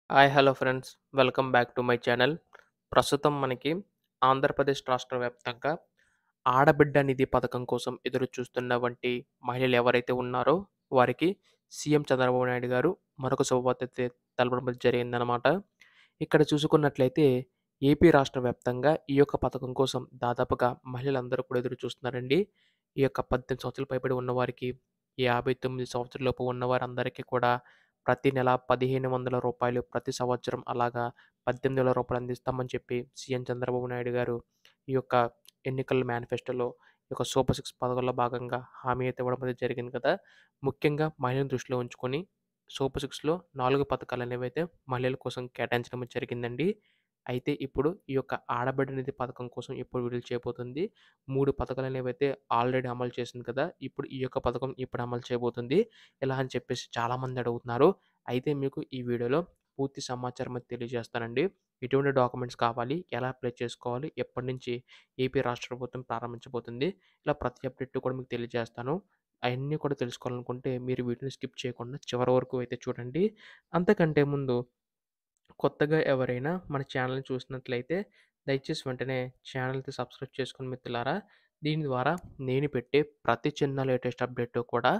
Hi hello friends welcome back to my channel. ప్రస్తుతం మనకి ఆంధ్రప్రదేశ్ రాష్ట్ర వ్యాప్తంగా ఆడబిడ్డ నిధి పథకం కోసం ఎదురు చూస్తున్న వంటి మహిళలు ఎవరైతే ఉన్నారో వారికి సీఎం చంద్రబాబు నాయుడు గారు మరొక శుభవార్త అయితే తెలపడం జరిగిందనమాట. ఇక్కడ చూసుకున్నట్లయితే ఏపీ రాష్ట్ర వ్యాప్తంగా ఈ యొక్క పథకం కోసం దాదాపుగా మహిళలందరూ కూడా ఎదురు చూస్తున్నారండి. ఈ యొక్క 18 సంవత్సరాలు పైబడి ఉన్నవారికి, 59 సంవత్సరాలలోపు ఉన్నవారందరికీ కూడా ప్రతి నెల రూ. 1,500 ప్రతి సంవత్సరం అలాగా రూ. 18,000 అందిస్తామని చెప్పి సీఎం చంద్రబాబు నాయుడు గారు ఈ యొక్క ఎన్నికల మేనిఫెస్టోలో ఈ యొక్క సూపర్ సిక్స్ పథకంలో భాగంగా హామీ అయితే ఇవ్వడం అనేది జరిగింది కదా. ముఖ్యంగా మహిళలను దృష్టిలో ఉంచుకొని సూపర్ సిక్స్‌లో 4 పథకాలనేవి అయితే మహిళల కోసం కేటాయించడం జరిగిందండి. అయితే ఇప్పుడు ఈ యొక్క ఆడబిడ్డ నిధి పథకం కోసం ఇప్పుడు విడుదల చేయబోతుంది. 3 పథకాలనేవైతే ఆల్రెడీ అమలు చేసింది కదా. ఇప్పుడు ఈ యొక్క పథకం ఇప్పుడు అమలు చేయబోతుంది. ఇలా అని చెప్పేసి చాలామంది అడుగుతున్నారు. అయితే మీకు ఈ వీడియోలో పూర్తి సమాచారం అయితే తెలియజేస్తానండి. ఎటువంటి డాక్యుమెంట్స్ కావాలి? ఎలా అప్లై చేసుకోవాలి? ఎప్పటినుంచి ఏపీ రాష్ట్ర ప్రభుత్వం ప్రారంభించబోతుంది? ఇలా ప్రతి అప్డేట్ కూడా మీకు తెలియజేస్తాను. అయన్నీ కూడా తెలుసుకోవాలనుకుంటే మీరు వీడియోని స్కిప్ చేయకుండా చివరి వరకు అయితే చూడండి. అంతకంటే ముందు కొత్తగా ఎవరైనా మన ఛానల్‌ని చూసినట్లయితే దయచేసి వెంటనే ఛానల్‌కి సబ్స్క్రైబ్ చేసుకొని మిత్రులారా. దీని ద్వారా నేను పెట్టే ప్రతి చిన్న లేటెస్ట్ అప్డేట్ కూడా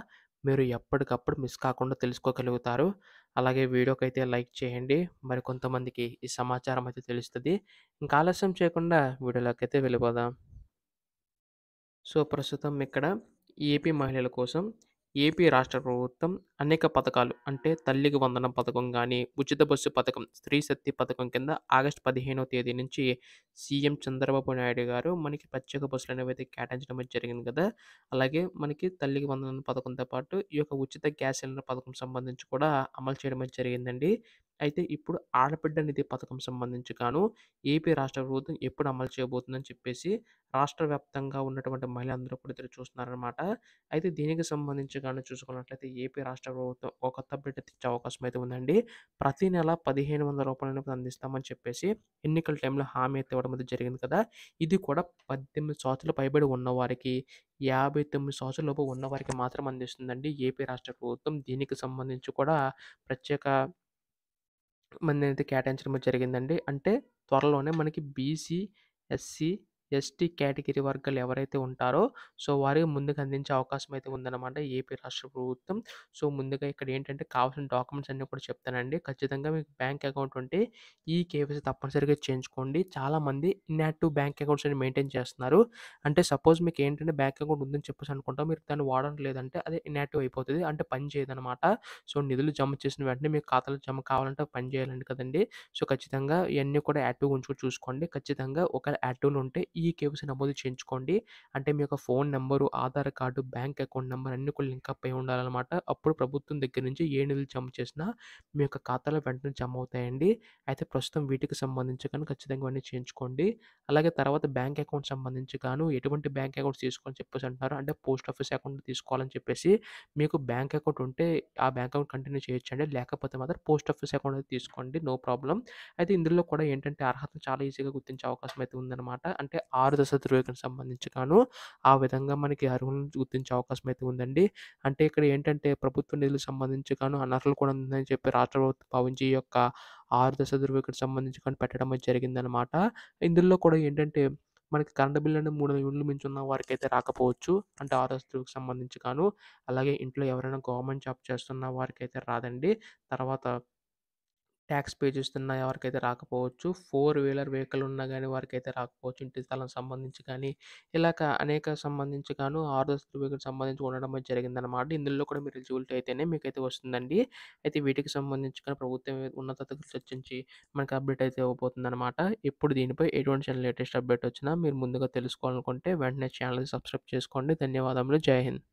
మీరు ఎప్పటికప్పుడు మిస్ కాకుండా తెలుసుకోగలుగుతారు. అలాగే వీడియోకైతే లైక్ చేయండి. మరికొంతమందికి ఈ సమాచారం అయితే తెలుస్తది. ఇంకా ఆలస్యం చేయకుండా వీడియోలోకైతే వెళ్ళిపోదాం. సో, ప్రస్తుతం ఇక్కడ ఏపీ మహిళల కోసం ఏపీ రాష్ట్ర ప్రభుత్వం అనేక పథకాలు అంటే తల్లికి వందనం పథకం గానీ, ఉచిత బస్సు పథకం, స్త్రీ శక్తి పథకం కింద ఆగస్టు 15వ తేదీ నుంచి సీఎం చంద్రబాబు నాయుడు గారు మనకి ప్రత్యేక బస్సులనేవైతే కేటాయించడం అయితే జరిగింది కదా. అలాగే మనకి తల్లికి వందనం పథకంతో పాటు ఈ యొక్క ఉచిత గ్యాస్ సిలిండర్ పథకం సంబంధించి కూడా అమలు చేయడం అయితే జరిగిందండి. అయితే ఇప్పుడు ఆడబిడ్డ నిధి పథకం సంబంధించి గాను ఏపీ రాష్ట్ర ప్రభుత్వం ఎప్పుడు అమలు చేయబోతుందని చెప్పేసి రాష్ట్ర వ్యాప్తంగా ఉన్నటువంటి మహిళలందరూ కూడా ఎదురు చూస్తున్నారనమాట. అయితే దీనికి సంబంధించి గాని చూసుకున్నట్లయితే ఏపీ రాష్ట్ర ప్రభుత్వం ఒక కొత్త అప్డేట్ తెచ్చే అవకాశం అయితే ఉందండి. ప్రతి నెల రూ. 1,500 అందిస్తామని చెప్పేసి ఎన్నికల టైంలో హామీ అయితే ఇవ్వడం అయితే జరిగింది కదా. ఇది కూడా 18 సంవత్సరాలు పైబడి ఉన్నవారికి, 59 సంవత్సరాల లోపు ఉన్నవారికి మాత్రం అందిస్తుందండి ఏపీ రాష్ట్ర ప్రభుత్వం. దీనికి సంబంధించి కూడా ప్రత్యేక మందినైతే కేటాయించడం జరిగిందండి. అంటే త్వరలోనే మనకి బీసీ, ఎస్సీ, ఎస్టీ కేటగిరీ వర్గాలు ఎవరైతే ఉంటారో సో, వారికి ముందుగా అందించే అవకాశం అయితే ఉందన్నమాట ఏపీ రాష్ట్ర ప్రభుత్వం. సో, ముందుగా ఇక్కడ ఏంటంటే కావాల్సిన డాక్యుమెంట్స్ అన్నీ కూడా చెప్తానండి. ఖచ్చితంగా మీకు బ్యాంక్ అకౌంట్ ఉంటే ఈ కేవైసీ తప్పనిసరిగా చేయించుకోండి. చాలామంది ఇన్యాక్టివ్ బ్యాంక్ అకౌంట్స్ అని మెయింటైన్ చేస్తున్నారు. అంటే సపోజ్ మీకు ఏంటంటే బ్యాంక్ అకౌంట్ ఉందని చెప్పేసి అనుకుంటాం. మీరు దాన్ని వాడడం లేదంటే అది ఇన్యాక్టివ్ అయిపోతది. అంటే పని చేయదనమాట. సో, నిధులు జమ చేసిన వెంటనే మీ ఖాతాలో జమ కావాలంటే పని చేయాలండి కదండీ! సో, ఖచ్చితంగా ఇయన్నీ కూడా యాక్టివ్‌గా ఉంచుకొని చూసుకోండి. ఖచ్చితంగా ఒకవేళ యాక్టివ్‌లో ఉంటే ఈ కేవైసీ నమోదు చేయించుకోండి. అంటే మీ యొక్క phone number, Aadhaar card, bank account number అన్నీ కూడా లింకప్ అయి ఉండాలనమాట. అప్పుడు ప్రభుత్వం దగ్గర నుంచి ఏ నిధులు జమ చేసినా మీ యొక్క ఖాతాలో వెంటనే జమ అవుతాయండి. అయితే ప్రస్తుతం వీటికి సంబంధించి గాని ఖచ్చితంగా ఇవన్నీ చేయించుకోండి. అలాగే తర్వాత బ్యాంక్ అకౌంట్ సంబంధించి గాను ఎటువంటి బ్యాంక్ అకౌంట్స్ తీసుకోవాలని చెప్పేసి అంటున్నారు. అంటే పోస్ట్ ఆఫీస్ అకౌంట్ తీసుకోవాలని చెప్పేసి మీకు బ్యాంక్ అకౌంట్ ఉంటే ఆ బ్యాంక్ అకౌంట్ కంటిన్యూ చేయొచ్చండి. లేకపోతే మాత్రం పోస్ట్ ఆఫీస్ అకౌంట్ అయితే తీసుకోండి. No problem. అయితే ఇందులో కూడా ఏంటంటే అర్హతను చాలా ఈజీగా గుర్తించే అవకాశం అయితే ఉందన్నమాట. అంటే 6 దశ ధృవీకరణ సంబంధించి గాను ఆ విధంగా మనకి అర్హులను గుర్తించే అవకాశం అయితే ఉందండి. అంటే ఇక్కడ ఏంటంటే ప్రభుత్వ నిధులకు సంబంధించి గాను అనర్హులు కూడా ఉందని చెప్పి రాష్ట్ర ప్రభుత్వం భావించి ఈ యొక్క 6 దశ ధృవీకరణ సంబంధించి కానీ పెట్టడం అయితే జరిగిందనమాట. ఇందులో కూడా ఏంటంటే మనకి కరెంట్ బిల్ అనేది 300 యూనిట్లు మించి ఉన్న వారికైతే రాకపోవచ్చు. అంటే 6 దశకు సంబంధించి గాను. అలాగే ఇంట్లో ఎవరైనా గవర్నమెంట్ జాబ్ చేస్తున్న వారికైతే రాదండి. తర్వాత ట్యాక్స్ పే చేస్తున్న ఎవరికైతే రాకపోవచ్చు. 4 వీలర్ వెహికల్ ఉన్నా గాని వారికైతే రాకపోవచ్చు. ఇంటి స్థలం సంబంధించి కానీ, ఇలాగ అనేక సంబంధించి గాను ఆర్‌దోస్త్ వెహికల్ సంబంధించి ఉండడం అయితే జరిగిందనమాట. ఇందులో కూడా మీరు ఎలిజిబిలిటీ అయితేనే మీకైతే వస్తుందండి. అయితే వీటికి సంబంధించి కానీ ప్రభుత్వం ఉన్నతాధికారులు చర్చించి మనకి అప్డేట్ అయితే ఇవ్వబోతుందనమాట. ఇప్పుడు దీనిపై ఎటువంటి చిన్న లేటెస్ట్ అప్డేట్ వచ్చినా మీరు ముందుగా తెలుసుకోవాలనుకుంటే వెంటనే ఛానల్‌ని సబ్స్క్రైబ్ చేసుకోండి. ధన్యవాదములు. జై హింద్.